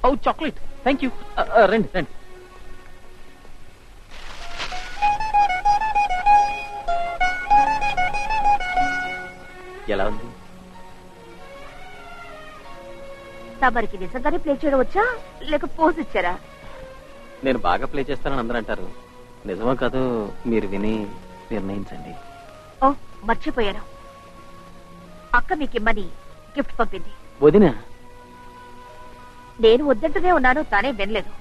Oh chocolate, thank you. రండి రండి. ఎలా ఉంది? తమరికి నిజంగానే ప్లే చేయడం వచ్చా లేక పోజ్ ఇచ్చారా? నేను బాగా ప్లే చేస్తానని అందరూ అంటారు. నిజమో కాదో మీరు విని నిర్ణయించండి. ఓ మర్చిపోయాను, అక్క మీకిమ్మని గిఫ్ట్ పంపింది. వదినా? నేను వద్దంటూనే ఉన్నాను, తానే వినలేదు.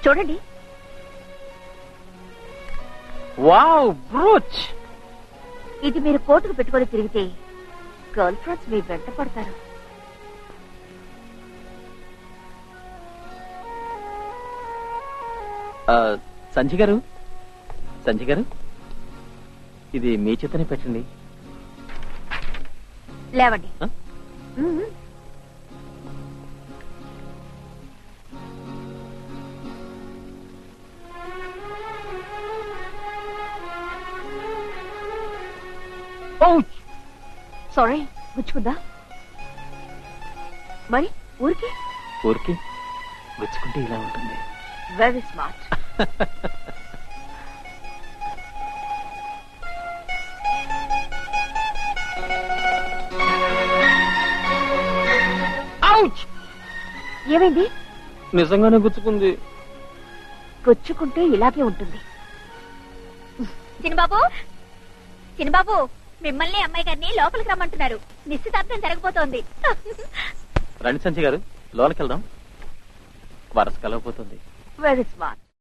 చూడండి. Wow, brooch. ఇది మీరు కోటుకు పెట్టుకొని తిరిగితే గర్ల్ ఫ్రెండ్స్ మీ వెంట పడతారు. సంజయ్ గారు, సంజయ్ గారు, ఇది మీ చేతనే పెట్టండి. లేవండి. సారీ, గుచ్చుకుందా? మరి ఊరికి ఊరికి గుచ్చుకుంటే ఇలా ఉంటుంది. Very smart. ఏమైంది? నిజంగానే గుచ్చుకుంది. గుచ్చుకుంటే ఇలాగే ఉంటుంది. చిన్నబాబు, చిన్నబాబు, మిమ్మల్ని అమ్మాయి గారిని లోపలికి రమ్మంటున్నారు. నిశ్చితార్థం జరగబోతోంది. రండి సంజయ్ గారు, లోనికి వెళ్దాం. వరస కలవబోతుంది. Very smart.